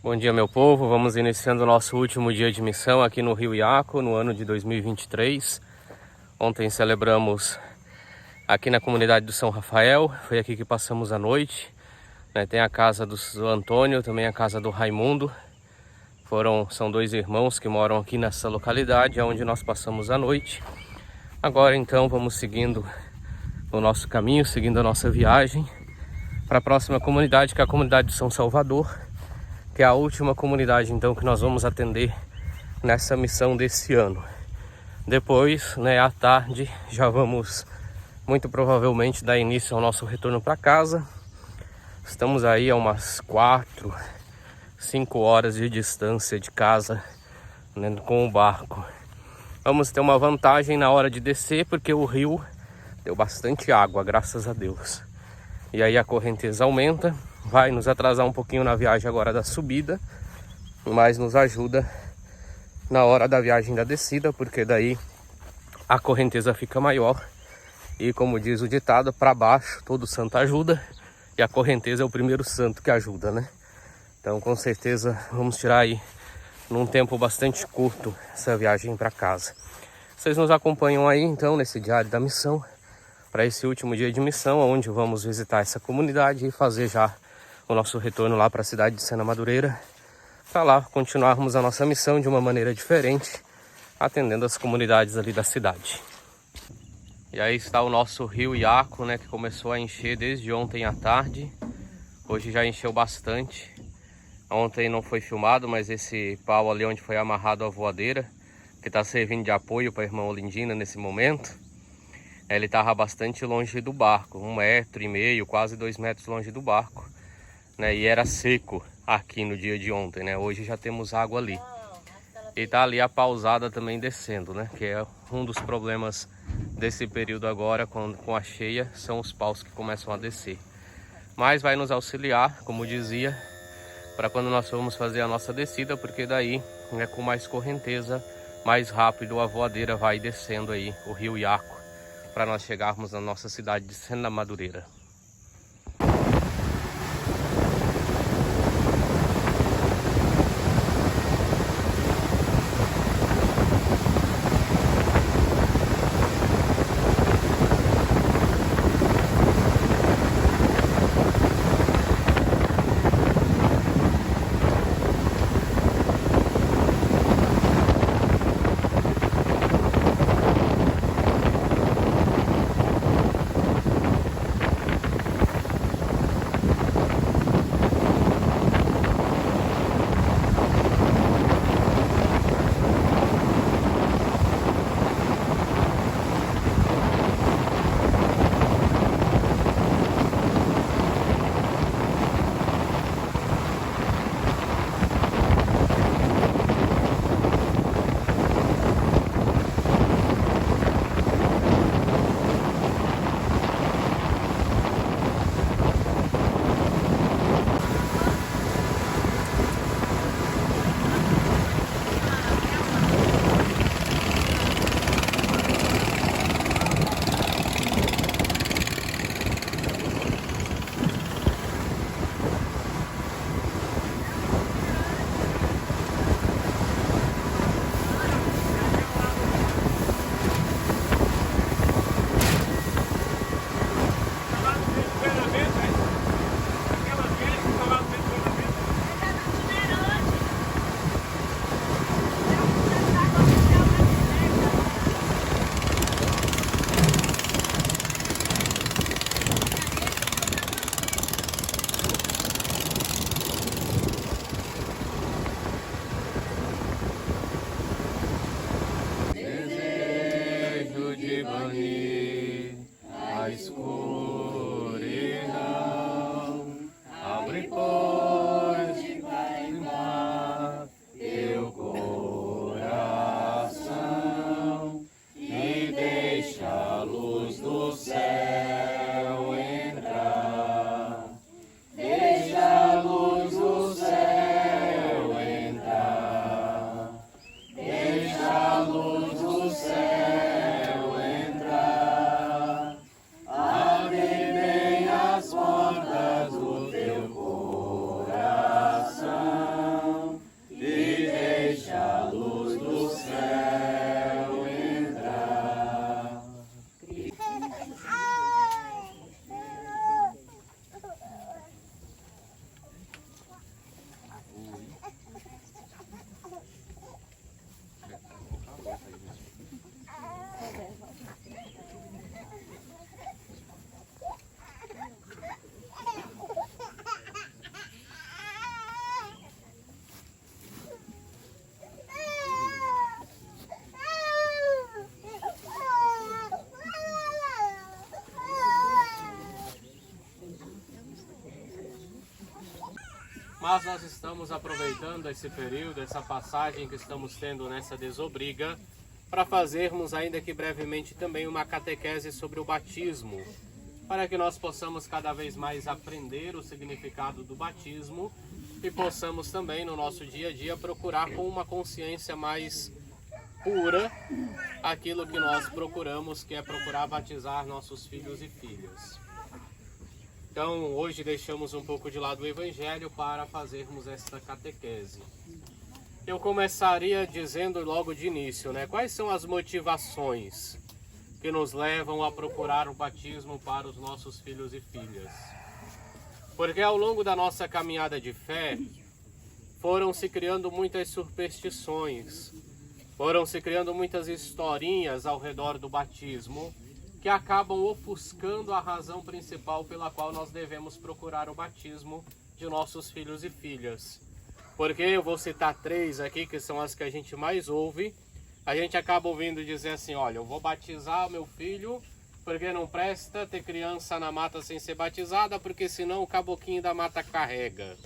Bom dia, meu povo. Vamos iniciando o nosso último dia de missão aqui no Rio Iaco, no ano de 2023. Ontem celebramos aqui na comunidade do São Rafael, foi aqui que passamos a noite. Tem a casa do Antônio, também a casa do Raimundo. São dois irmãos que moram aqui nessa localidade, onde nós passamos a noite. Agora então vamos seguindo o nosso caminho, seguindo a nossa viagem para a próxima comunidade, que é a comunidade de São Salvador, que é a última comunidade então que nós vamos atender nessa missão desse ano. Depois, à tarde, já vamos muito provavelmente dar início ao nosso retorno para casa. Estamos aí a umas 4, 5 horas de distância de casa, com o barco. Vamos ter uma vantagem na hora de descer, porque o rio deu bastante água, graças a Deus. E aí a correnteza aumenta, vai nos atrasar um pouquinho na viagem agora da subida, mas nos ajuda na hora da viagem da descida, porque daí a correnteza fica maior. E como diz o ditado, para baixo todo santo ajuda, e a correnteza é o primeiro santo que ajuda, Então com certeza vamos tirar aí num tempo bastante curto essa viagem para casa. Vocês nos acompanham aí então nesse diário da missão, para esse último dia de missão, onde vamos visitar essa comunidade e fazer já o nosso retorno lá para a cidade de Sena Madureira, para lá continuarmos a nossa missão de uma maneira diferente, atendendo as comunidades ali da cidade. E aí está o nosso rio Iaco, que começou a encher desde ontem à tarde. Hoje já encheu bastante. Ontem não foi filmado, mas esse pau ali onde foi amarrado a voadeira, que está servindo de apoio para a irmã Olindina nesse momento, ele estava bastante longe do barco, 1,5 metro, quase 2 metros longe do barco, e era seco aqui no dia de ontem, Hoje já temos água ali. E tá ali a pausada também descendo, que é um dos problemas desse período agora, com a cheia, são os paus que começam a descer. Mas vai nos auxiliar, como dizia, para quando nós formos fazer a nossa descida, porque daí, com mais correnteza, mais rápido a voadeira vai descendo aí o rio Iaco, para nós chegarmos na nossa cidade de Sena Madureira. Mas nós estamos aproveitando esse período, essa passagem que estamos tendo nessa desobriga, para fazermos, ainda que brevemente, também uma catequese sobre o batismo, para que nós possamos cada vez mais aprender o significado do batismo e possamos também, no nosso dia a dia, procurar com uma consciência mais pura aquilo que nós procuramos, que é procurar batizar nossos filhos e filhas. Então, hoje deixamos um pouco de lado o Evangelho para fazermos esta catequese. Eu começaria dizendo logo de início, quais são as motivações que nos levam a procurar o batismo para os nossos filhos e filhas? Porque ao longo da nossa caminhada de fé, foram se criando muitas superstições, foram se criando muitas historinhas ao redor do batismo, que acabam ofuscando a razão principal pela qual nós devemos procurar o batismo de nossos filhos e filhas. Porque eu vou citar 3 aqui, que são as que a gente mais ouve. A gente acaba ouvindo dizer assim, olha, eu vou batizar o meu filho, porque não presta ter criança na mata sem ser batizada, porque senão o caboquinho da mata carrega.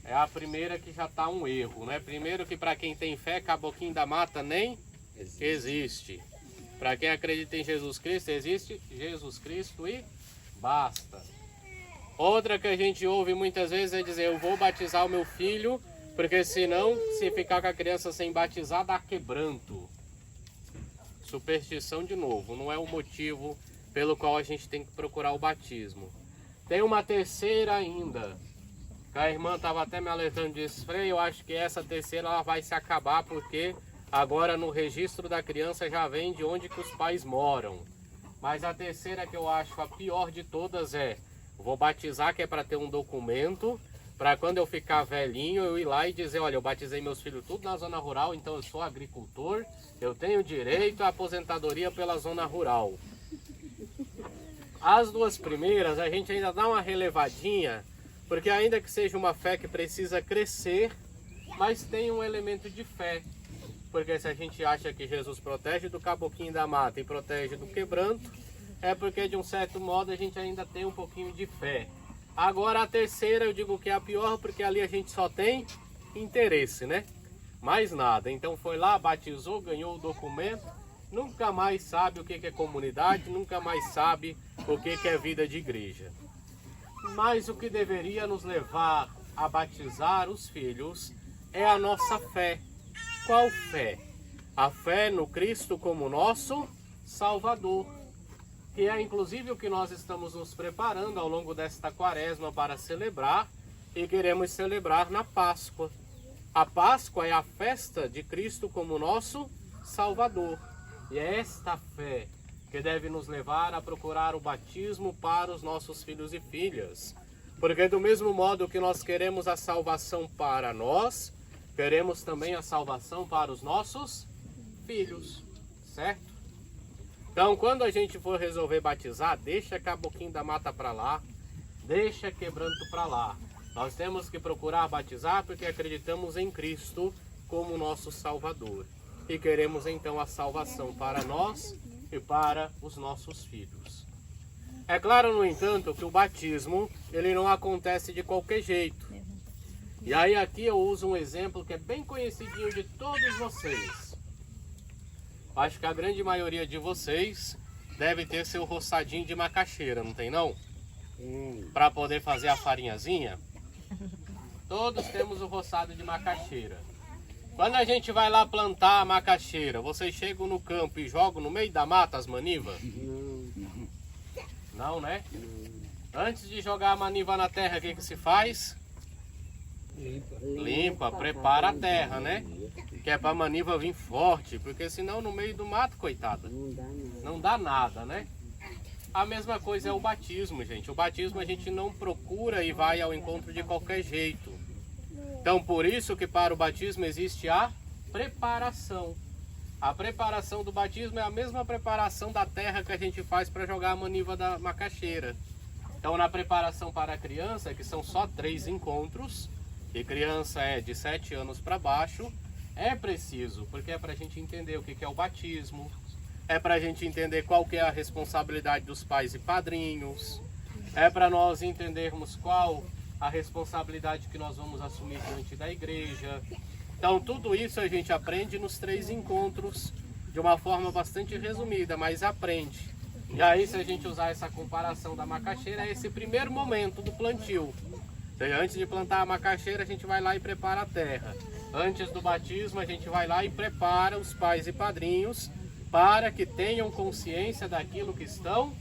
É a primeira que já está um erro, Primeiro que para quem tem fé, caboquinho da mata nem existe. Para quem acredita em Jesus Cristo, existe Jesus Cristo e basta. Outra que a gente ouve muitas vezes é dizer, eu vou batizar o meu filho, porque senão, se ficar com a criança sem batizar, dá quebranto. Superstição de novo, não é o motivo pelo qual a gente tem que procurar o batismo. Tem uma terceira ainda, que a irmã estava até me alertando de spray, eu acho que essa terceira ela vai se acabar, porque agora no registro da criança já vem de onde que os pais moram. Mas a terceira que eu acho a pior de todas é, vou batizar, que é para ter um documento, para quando eu ficar velhinho eu ir lá e dizer, olha, eu batizei meus filhos tudo na zona rural, então eu sou agricultor, eu tenho direito à aposentadoria pela zona rural. As 2 primeiras a gente ainda dá uma relevadinha, porque ainda que seja uma fé que precisa crescer, mas tem um elemento de fé. Porque se a gente acha que Jesus protege do caboquinho da mata e protege do quebranto, é porque de um certo modo a gente ainda tem um pouquinho de fé. Agora a terceira eu digo que é a pior, porque ali a gente só tem interesse, Mais nada. Então foi lá, batizou, ganhou o documento, nunca mais sabe o que é comunidade, nunca mais sabe o que é vida de igreja. Mas o que deveria nos levar a batizar os filhos é a nossa fé. Qual fé? A fé no Cristo como nosso Salvador, que é inclusive o que nós estamos nos preparando ao longo desta quaresma para celebrar, e queremos celebrar na Páscoa. A Páscoa é a festa de Cristo como nosso Salvador, e é esta fé que deve nos levar a procurar o batismo para os nossos filhos e filhas, porque do mesmo modo que nós queremos a salvação para nós, queremos também a salvação para os nossos filhos, certo? Então, quando a gente for resolver batizar, deixa caboquinho da mata para lá, deixa quebranto para lá. Nós temos que procurar batizar porque acreditamos em Cristo como nosso Salvador. E queremos então a salvação para nós e para os nossos filhos. É claro, no entanto, que o batismo ele não acontece de qualquer jeito. E aí aqui eu uso um exemplo que é bem conhecidinho de todos vocês. Acho que a grande maioria de vocês deve ter seu roçadinho de macaxeira, não tem não? Para poder fazer a farinhazinha. Todos temos o roçado de macaxeira. Quando a gente vai lá plantar a macaxeira, vocês chegam no campo e jogam no meio da mata as manivas? Não, né? Antes de jogar a maniva na terra, o que se faz? Limpa, prepara a terra, né? Que é para a maniva vir forte, porque senão no meio do mato, coitada, não dá nada, né? A mesma coisa é o batismo, gente. O batismo a gente não procura e vai ao encontro de qualquer jeito. Então, por isso que para o batismo existe a preparação. A preparação do batismo é a mesma preparação da terra que a gente faz para jogar a maniva da macaxeira. Então, na preparação para a criança, que são só 3 encontros, e criança é de 7 anos para baixo, é preciso, porque é para a gente entender o que é o batismo, é para a gente entender qual que é a responsabilidade dos pais e padrinhos, é para nós entendermos qual a responsabilidade que nós vamos assumir diante da igreja. Então tudo isso a gente aprende nos 3 encontros de uma forma bastante resumida, mas aprende. E aí, se a gente usar essa comparação da macaxeira, é esse primeiro momento do plantio. Ou seja, antes de plantar a macaxeira, a gente vai lá e prepara a terra. Antes do batismo, a gente vai lá e prepara os pais e padrinhos para que tenham consciência daquilo que estão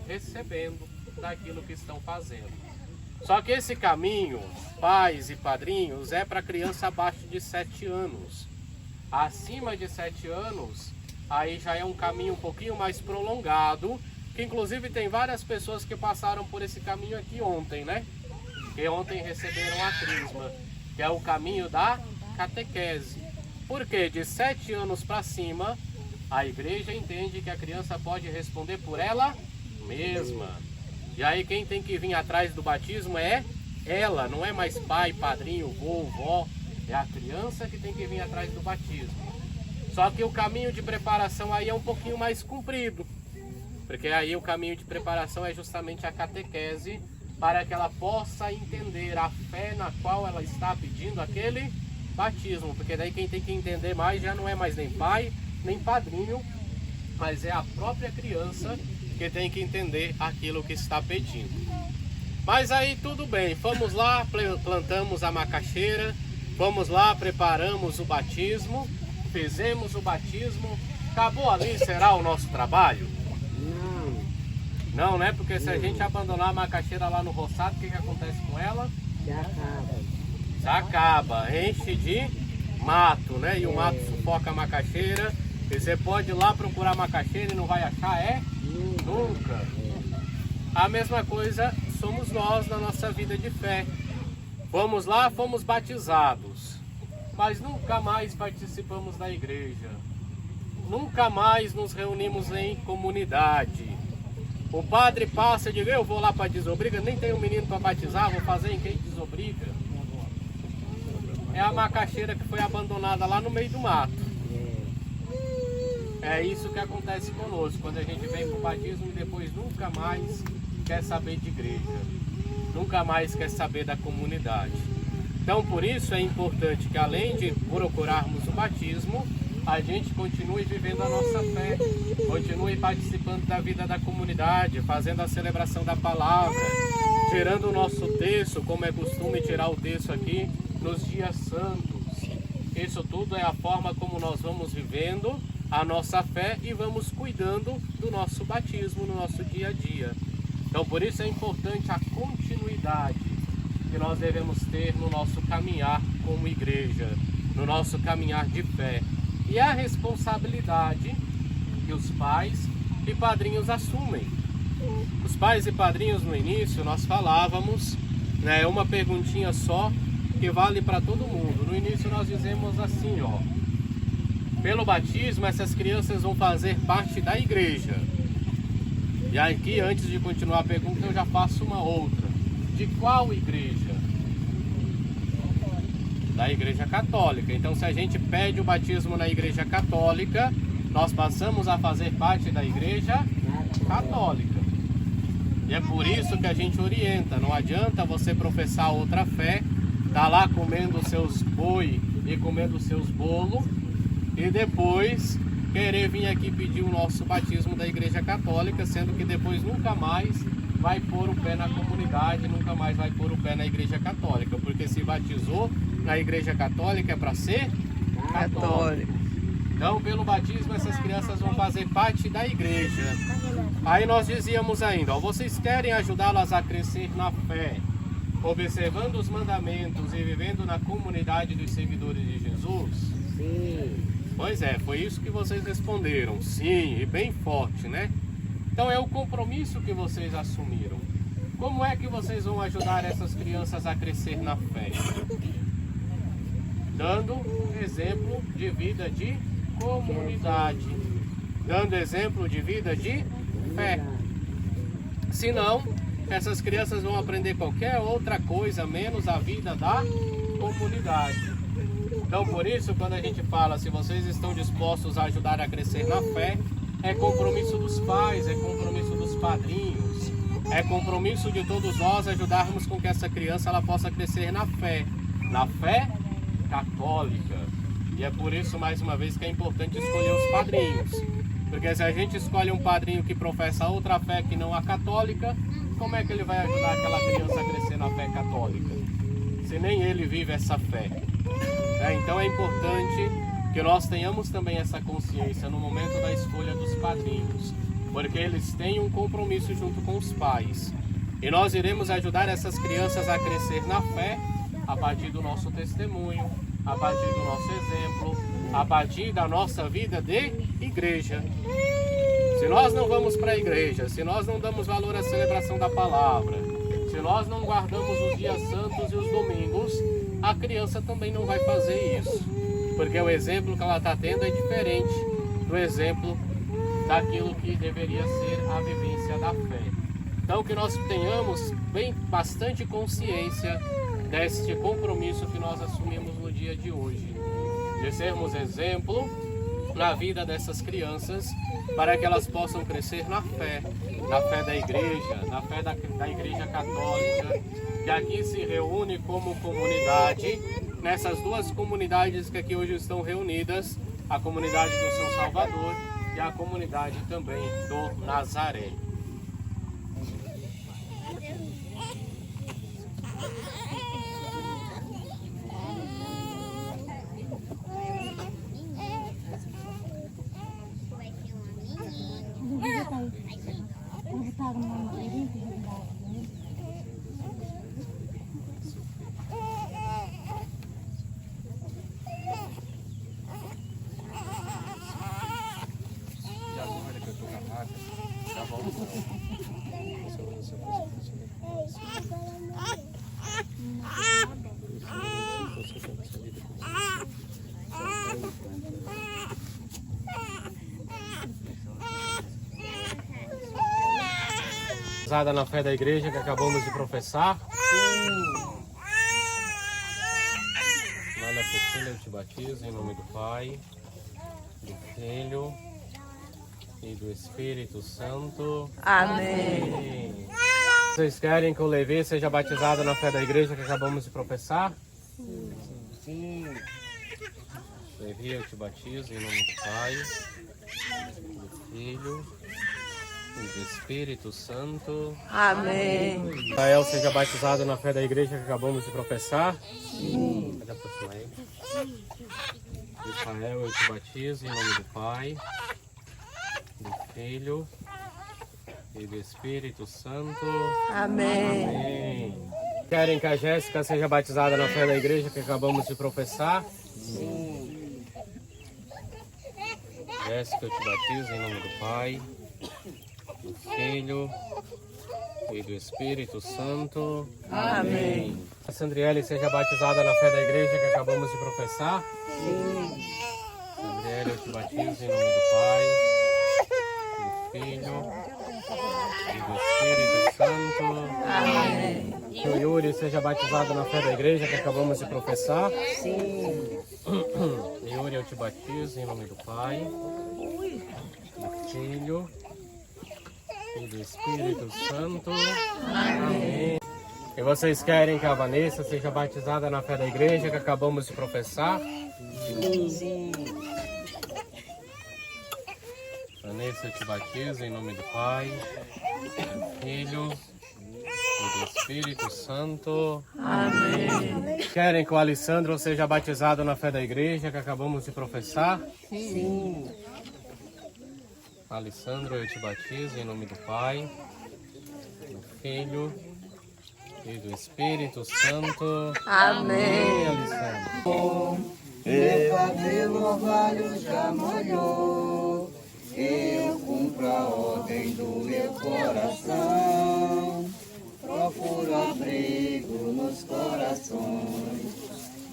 recebendo, daquilo que estão fazendo. Só que esse caminho, pais e padrinhos, é para criança abaixo de 7 anos. Acima de 7 anos, aí já é um caminho um pouquinho mais prolongado, que inclusive tem várias pessoas que passaram por esse caminho aqui ontem, né? Que ontem receberam a crisma, que é o caminho da catequese. Porque de 7 anos para cima, a igreja entende que a criança pode responder por ela mesma. E aí quem tem que vir atrás do batismo é ela, não é mais pai, padrinho, vô, vó, é a criança que tem que vir atrás do batismo. Só que o caminho de preparação aí é um pouquinho mais comprido, porque aí o caminho de preparação é justamente a catequese, para que ela possa entender a fé na qual ela está pedindo aquele batismo, porque daí quem tem que entender mais já não é mais nem pai, nem padrinho, mas é a própria criança que tem que entender aquilo que está pedindo. Mas aí tudo bem, fomos lá, plantamos a macaxeira, fomos lá, preparamos o batismo, fizemos o batismo, acabou ali, será o nosso trabalho? Não, né? Porque se a gente abandonar a macaxeira lá no roçado, o que acontece com ela? Já acaba, enche de mato, né? E o mato sufoca a macaxeira. E você pode ir lá procurar macaxeira e não vai achar, nunca. A mesma coisa somos nós na nossa vida de fé. Fomos lá, fomos batizados, mas nunca mais participamos da igreja. Nunca mais nos reunimos em comunidade. O padre passa e diz, eu vou lá para desobriga, nem tem um menino para batizar, vou fazer em quem desobriga. É a macaxeira que foi abandonada lá no meio do mato. É isso que acontece conosco, quando a gente vem para o batismo e depois nunca mais quer saber de igreja, nunca mais quer saber da comunidade. Então por isso é importante que além de procurarmos o batismo, a gente continue vivendo a nossa fé, continue participando da vida da comunidade, fazendo a celebração da palavra, tirando o nosso terço, como é costume tirar o terço aqui nos dias santos. Isso tudo é a forma como nós vamos vivendo a nossa fé e vamos cuidando do nosso batismo no nosso dia a dia. Então por isso é importante a continuidade que nós devemos ter no nosso caminhar como igreja, no nosso caminhar de fé. E a responsabilidade que os pais e padrinhos assumem. Os pais e padrinhos no início nós falávamos, né, uma perguntinha só que vale para todo mundo. No início nós dizemos assim, ó, pelo batismo essas crianças vão fazer parte da igreja. E aqui, antes de continuar a pergunta, eu já faço uma outra. De qual igreja? Da Igreja Católica. Então se a gente pede o batismo na Igreja Católica, nós passamos a fazer parte da Igreja Católica. E é por isso que a gente orienta, não adianta você professar outra fé, tá lá comendo os seus boi e comendo os seus bolos, e depois querer vir aqui pedir o nosso batismo da Igreja Católica, sendo que depois nunca mais vai pôr o pé na comunidade, nunca mais vai pôr o pé na Igreja Católica, porque se batizou na Igreja Católica é para ser católico. Então, pelo batismo, essas crianças vão fazer parte da igreja. Aí nós dizíamos ainda, ó, vocês querem ajudá-las a crescer na fé, observando os mandamentos e vivendo na comunidade dos seguidores de Jesus? Sim. Pois é, foi isso que vocês responderam, sim, e bem forte, né? Então é o compromisso que vocês assumiram. Como é que vocês vão ajudar essas crianças a crescer na fé? Dando exemplo de vida de comunidade, dando exemplo de vida de fé. Senão, essas crianças vão aprender qualquer outra coisa menos a vida da comunidade. Então por isso, quando a gente fala, se vocês estão dispostos a ajudar a crescer na fé, é compromisso dos pais, é compromisso dos padrinhos, É compromisso de todos nós ajudarmos com que essa criança ela possa crescer na fé católica. E é por isso, mais uma vez, que é importante escolher os padrinhos. Porque se a gente escolhe um padrinho que professa outra fé que não a católica, como é que ele vai ajudar aquela criança a crescer na fé católica? Se nem ele vive essa fé. Então é importante que nós tenhamos também essa consciência no momento da escolha dos padrinhos, porque eles têm um compromisso junto com os pais. E nós iremos ajudar essas crianças a crescer na fé a partir do nosso testemunho, a partir do nosso exemplo, a partir da nossa vida de igreja. Se nós não vamos para a igreja, se nós não damos valor à celebração da palavra, se nós não guardamos os dias santos e os domingos, a criança também não vai fazer isso. Porque o exemplo que ela está tendo é diferente do exemplo daquilo que deveria ser a vivência da fé. Então que nós tenhamos bastante consciência deste compromisso que nós assumimos no dia de hoje, de sermos exemplo na vida dessas crianças, para que elas possam crescer na fé da igreja, na fé da igreja católica, que aqui se reúne como comunidade, nessas duas comunidades que aqui hoje estão reunidas, a comunidade do São Salvador e a comunidade também do Nazaré. Na fé da igreja que acabamos de professar. Ana Cecília, eu te batizo em nome do Pai, do Filho e do Espírito Santo. Amém. Vocês querem que o Levi seja batizado na fé da igreja que acabamos de professar? Sim. Levi, eu te batizo em nome do Pai, do Filho e do Espírito Santo. Amém. Rafael seja batizado na fé da igreja que acabamos de professar. Sim. Pode aproximar ele. Rafael, eu te batizo em nome do Pai, do Filho e do Espírito Santo. Amém. Amém. Querem que a Jéssica seja batizada na fé da igreja que acabamos de professar? Sim. Jéssica, eu te batizo em nome do Pai, do Filho e do Espírito Santo. Amém. A Sandriele seja batizada na fé da igreja que acabamos de professar. Sim. Sandriele, eu te batizo em nome do Pai, do Filho e do Espírito Santo. Amém. Que o Yuri seja batizado na fé da igreja que acabamos de professar. Sim. Yuri, eu te batizo em nome do Pai, do Filho e do Espírito Santo. Amém. E vocês querem que a Vanessa seja batizada na fé da igreja que acabamos de professar? Sim. Vanessa, eu te batizo em nome do Pai, do Filho e do Espírito Santo. Amém. Querem que o Alessandro seja batizado na fé da igreja que acabamos de professar? Sim. Alessandro, eu te batizo em nome do Pai, do Filho e do Espírito Santo. Amém. Alessandro. Meu cabelo orvalho já molhou, eu cumpro a ordem do meu coração, procuro abrigo nos corações,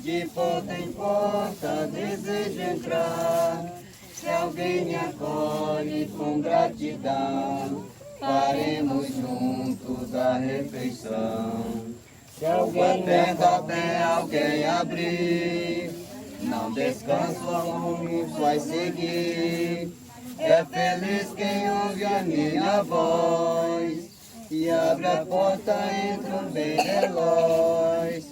de porta em porta desejo entrar. Se alguém me acolhe com gratidão, faremos juntos a refeição. Se alguém pega bem, alguém abrir, não descanso, alguns vai seguir. É feliz quem ouve a minha voz, e abre a porta, entro bem veloz.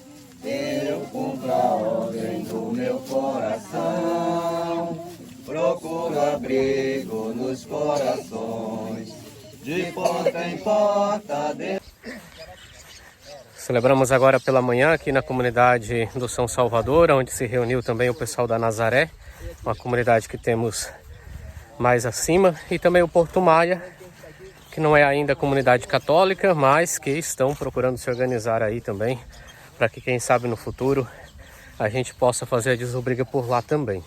Eu cumpro a ordem do meu coração, procuro abrigo nos corações, de porta em porta. Celebramos agora pela manhã aqui na comunidade do São Salvador, onde se reuniu também o pessoal da Nazaré, uma comunidade que temos mais acima, e também o Porto Maia, que não é ainda comunidade católica, mas que estão procurando se organizar aí também, para que quem sabe no futuro a gente possa fazer a desobriga por lá também.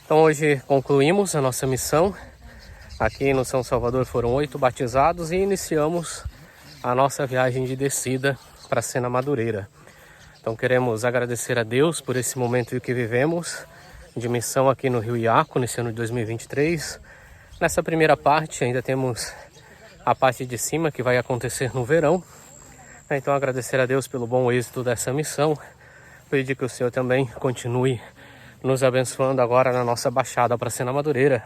Então hoje concluímos a nossa missão. Aqui no São Salvador foram 8 batizados e iniciamos a nossa viagem de descida para Sena Madureira. Então queremos agradecer a Deus por esse momento que vivemos de missão aqui no Rio Iaco, nesse ano de 2023. Nessa primeira parte ainda temos a parte de cima que vai acontecer no verão. Então agradecer a Deus pelo bom êxito dessa missão. Pedir que o Senhor também continue nos abençoando agora na nossa baixada para Sena Madureira,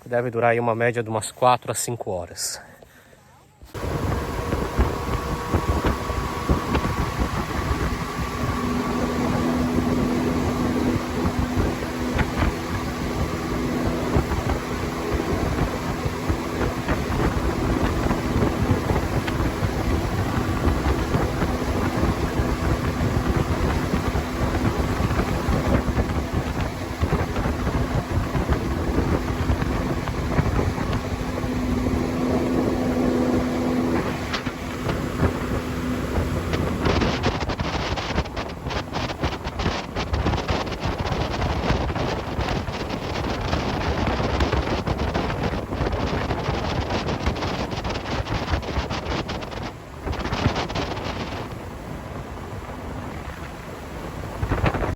que deve durar aí uma média de umas 4 a 5 horas.